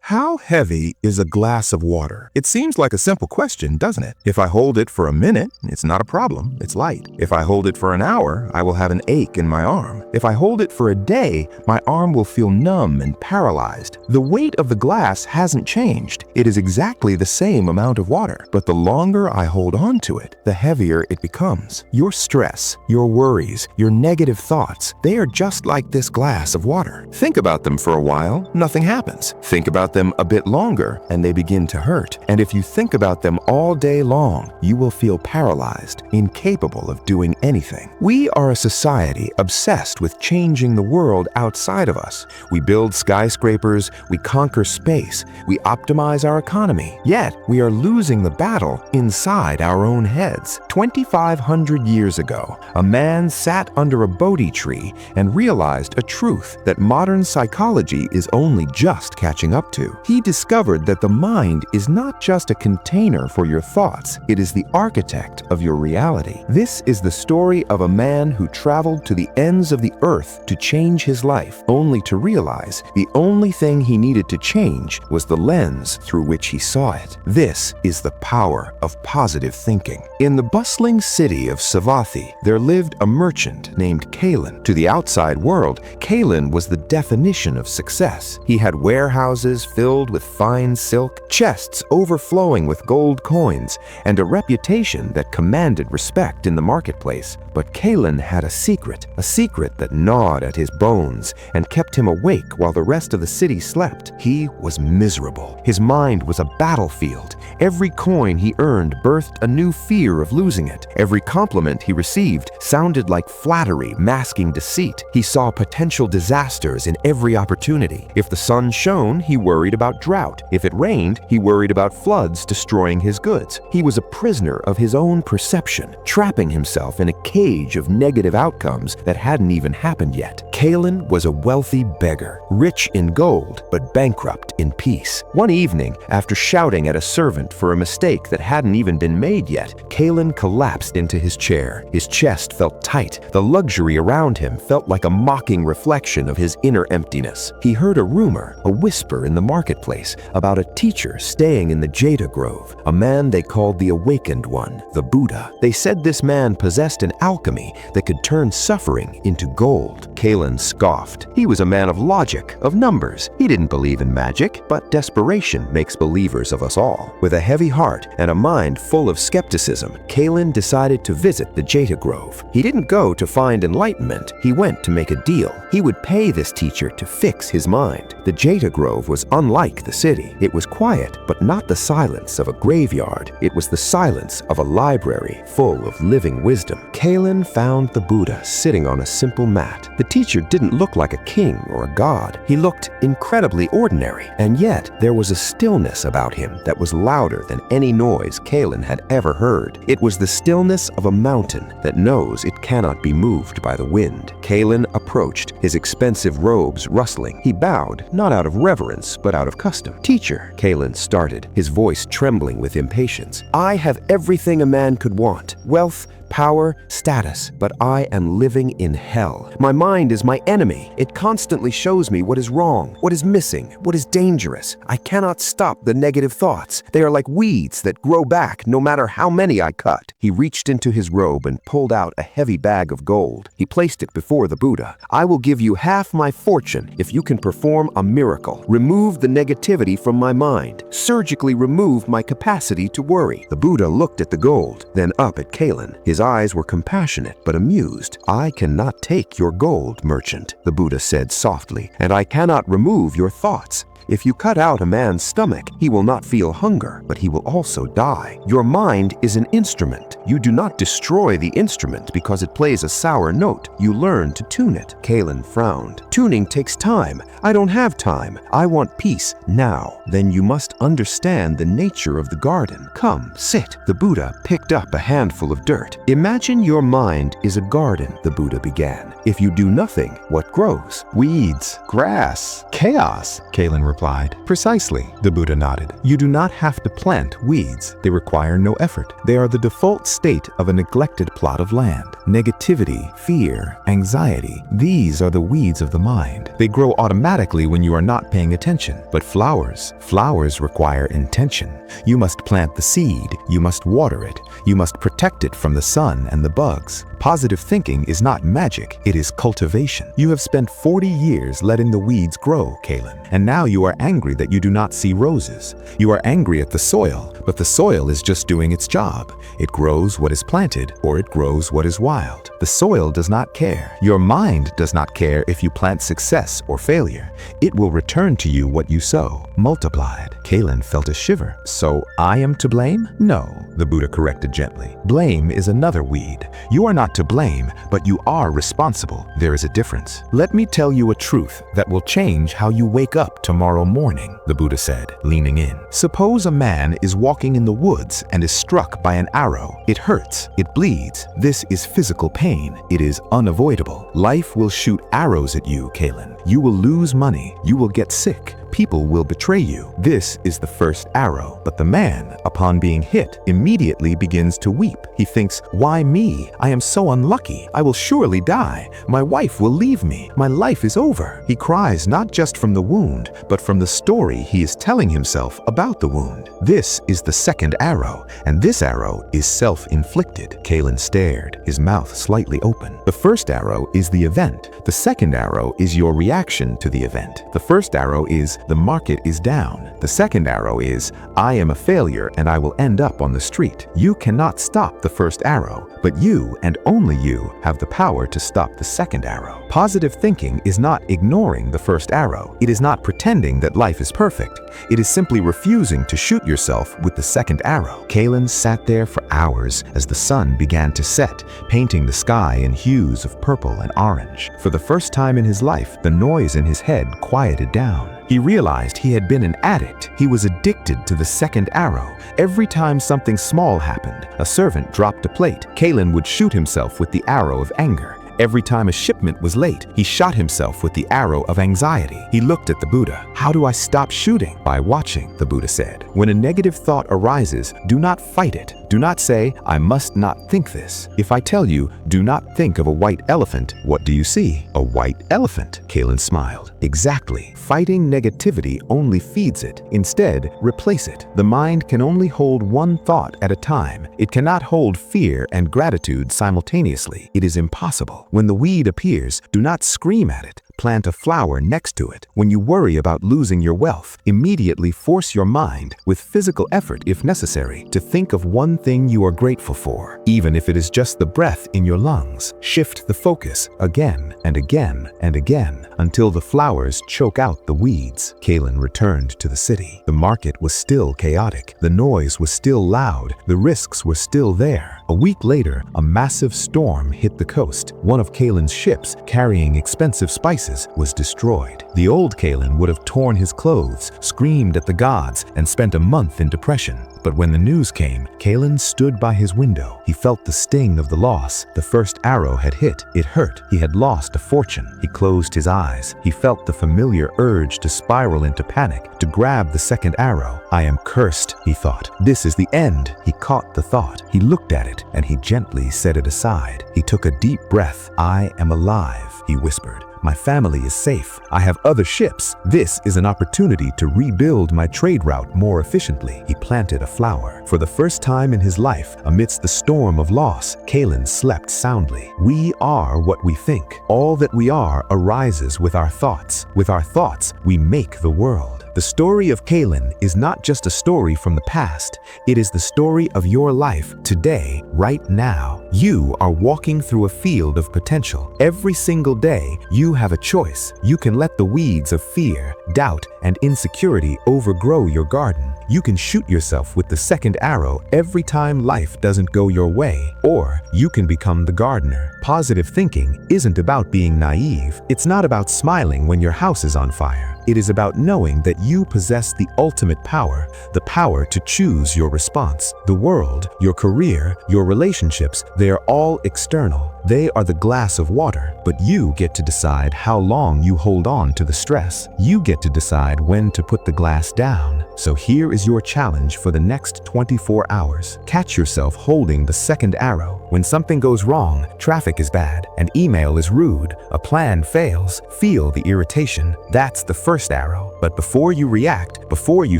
How heavy is a glass of water? It seems like a simple question, doesn't it? If I hold it for a minute, it's not a problem, it's light. If I hold it for an hour, I will have an ache in my arm. If I hold it for a day, my arm will feel numb and paralyzed. The weight of the glass hasn't changed. It is exactly the same amount of water, but the longer I hold on to it, the heavier it becomes. Your stress, your worries, your negative thoughts, they are just like this glass of water. Think about them for a while, nothing happens. Think about them a bit longer and they begin to hurt. And if you think about them all day long, you will feel paralyzed, incapable of doing anything. We are a society obsessed with changing the world outside of us. We build skyscrapers, we conquer space, we optimize our economy. Yet, we are losing the battle inside our own heads. 2,500 years ago, a man sat under a Bodhi tree and realized a truth that modern psychology is only just catching up to. He discovered that the mind is not just a container for your thoughts, it is the architect of your reality. This is the story of a man who traveled to the ends of the earth to change his life, only to realize the only thing he needed to change was the lens through which he saw it. This is the power of positive thinking. In the bustling city of Savathi, there lived a merchant named Kalen. To the outside world, Kalen was the definition of success. He had warehouses filled with fine silk, chests overflowing with gold coins, and a reputation that commanded respect in the marketplace. But Kalen had a secret that gnawed at his bones and kept him awake while the rest of the city slept. He was miserable. His mind was a battlefield. Every coin he earned birthed a new fear of losing it. Every compliment he received sounded like flattery masking deceit. He saw potential disasters in every opportunity. If the sun shone, he worried about drought. If it rained, he worried about floods destroying his goods. He was a prisoner of his own perception, trapping himself in a cage of negative outcomes that hadn't even happened yet. Kalen was a wealthy beggar, rich in gold, but bankrupt in peace. One evening, after shouting at a servant for a mistake that hadn't even been made yet, Kalen collapsed into his chair. His chest felt tight. The luxury around him felt like a mocking reflection of his inner emptiness. He heard a rumor, a whisper in the marketplace about a teacher staying in the Jeta Grove, a man they called the Awakened One, the Buddha. They said this man possessed an alchemy that could turn suffering into gold. Kalen scoffed. He was a man of logic, of numbers. He didn't believe in magic, but desperation makes believers of us all. With a heavy heart and a mind full of skepticism, Kalen decided to visit the Jeta Grove. He didn't go to find enlightenment. He went to make a deal. He would pay this teacher to fix his mind. The Jeta Grove was unlike the city. It was quiet, but not the silence of a graveyard. It was the silence of a library full of living wisdom. Kalen found the Buddha sitting on a simple mat. The teacher didn't look like a king or a god. He looked incredibly ordinary, and yet there was a stillness about him that was louder than any noise Kalen had ever heard. It was the stillness of a mountain that knows it cannot be moved by the wind. Kalen approached, his expensive robes rustling. He bowed, not out of reverence, but out of custom. "Teacher," Kalen started, his voice trembling with impatience, "I have everything a man could want: wealth, power, status, but I am living in hell. My mind is my enemy. It constantly shows me what is wrong, what is missing, what is dangerous. I cannot stop the negative thoughts. They are like weeds that grow back no matter how many I cut." He reached into his robe and pulled out a heavy bag of gold. He placed it before the Buddha. "I will give you half my fortune if you can perform a miracle. Remove the negativity from my mind. Surgically remove my capacity to worry." The Buddha looked at the gold, then up at Kalen. His eyes were compassionate but amused. "I cannot take your gold, merchant," the Buddha said softly, "and I cannot remove your thoughts. If you cut out a man's stomach, he will not feel hunger, but he will also die. Your mind is an instrument. You do not destroy the instrument because it plays a sour note. You learn to tune it." Kalen frowned. "Tuning takes time. I don't have time. I want peace now." "Then you must understand the nature of the garden. Come, sit." The Buddha picked up a handful of dirt. "Imagine your mind is a garden," the Buddha began. "If you do nothing, what grows? Weeds, grass, chaos," Kalen replied. Precisely, the Buddha nodded. You do not have to plant weeds. They require no effort. They are the default state of a neglected plot of land. Negativity, fear, anxiety, these are the weeds of the mind. They grow automatically when you are not paying attention. But flowers require intention. You must plant the seed, you must water it, you must protect it from the sun and the bugs. Positive thinking is not magic, it is cultivation. You have spent 40 years letting the weeds grow, Kalen, and now you are angry that you do not see roses. You are angry at the soil, but the soil is just doing its job. It grows what is planted, or it grows what is wild. The soil does not care. Your mind does not care if you plant success or failure. It will return to you what you sow, multiplied. Kalen felt a shiver. So I am to blame? No, the Buddha corrected gently. Blame is another weed. You are not to blame, but you are responsible. There is a difference. Let me tell you a truth that will change how you wake up tomorrow morning, the Buddha said, leaning in. Suppose a man is walking in the woods and is struck by an arrow. It hurts. It bleeds. This is physical pain. It is unavoidable. Life will shoot arrows at you, Kalen. You will lose money. You will get sick. People will betray you. This is the first arrow. But the man, upon being hit, immediately begins to weep. He thinks, why me? I am so unlucky. I will surely die. My wife will leave me. My life is over. He cries not just from the wound, but from the story he is telling himself about the wound. This is the second arrow, and this arrow is self-inflicted. Kalen stared, his mouth slightly open. The first arrow is the event. The second arrow is your reaction to the event. The first arrow is the market is down. The second arrow is I am a failure and I will end up on the street. You cannot stop the first arrow, but you and only you have the power to stop the second arrow. Positive thinking is not ignoring the first arrow. It is not pretending that life is perfect. It is simply refusing to shoot yourself with the second arrow. Kalen sat there for hours as the sun began to set, painting the sky in hues of purple and orange. For the first time in his life, the noise in his head quieted down. He realized he had been an addict. He was addicted to the second arrow. Every time something small happened, a servant dropped a plate, Kalen would shoot himself with the arrow of anger. Every time a shipment was late, he shot himself with the arrow of anxiety. He looked at the Buddha. How do I stop shooting? By watching, the Buddha said. When a negative thought arises, do not fight it. Do not say, I must not think this. If I tell you, do not think of a white elephant, what do you see? A white elephant, Kalen smiled. Exactly. Fighting negativity only feeds it. Instead, replace it. The mind can only hold one thought at a time. It cannot hold fear and gratitude simultaneously. It is impossible. When the weed appears, do not scream at it. Plant a flower next to it. When you worry about losing your wealth, immediately force your mind, with physical effort if necessary, to think of one thing you are grateful for, even if it is just the breath in your lungs. Shift the focus again and again and again until the flowers choke out the weeds. Kalen returned to the city. The market was still chaotic. The noise was still loud. The risks were still there. A week later, a massive storm hit the coast. One of Kalen's ships, carrying expensive spices, was destroyed. The old Kalen would have torn his clothes, screamed at the gods, and spent a month in depression. But when the news came, Kalen stood by his window. He felt the sting of the loss. The first arrow had hit. It hurt. He had lost a fortune. He closed his eyes. He felt the familiar urge to spiral into panic, to grab the second arrow. I am cursed, he thought. This is the end. He caught the thought. He looked at it, and he gently set it aside. He took a deep breath. I am alive, he whispered. My family is safe. I have other ships. This is an opportunity to rebuild my trade route more efficiently. He planted a flower. For the first time in his life, amidst the storm of loss, Kalen slept soundly. We are what we think. All that we are arises with our thoughts. With our thoughts, we make the world. The story of Kalen is not just a story from the past. It is the story of your life today, right now. You are walking through a field of potential. Every single day, you have a choice. You can let the weeds of fear, doubt, and insecurity overgrow your garden. You can shoot yourself with the second arrow every time life doesn't go your way, or you can become the gardener. Positive thinking isn't about being naive. It's not about smiling when your house is on fire. It is about knowing that you possess the ultimate power, the power to choose your response. The world, your career, your relationships, they are all external. They are the glass of water, but you get to decide how long you hold on to the stress. You get to decide when to put the glass down. So here is your challenge for the next 24 hours. Catch yourself holding the second arrow. When something goes wrong, traffic is bad, an email is rude, a plan fails, feel the irritation. That's the first arrow. But before you react, before you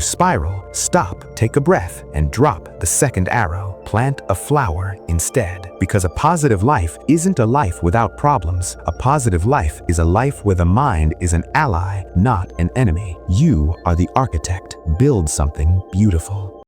spiral, stop, take a breath, and drop the second arrow. Plant a flower instead. Because a positive life isn't a life without problems. A positive life is a life where the mind is an ally, not an enemy. You are the architect. Build something beautiful.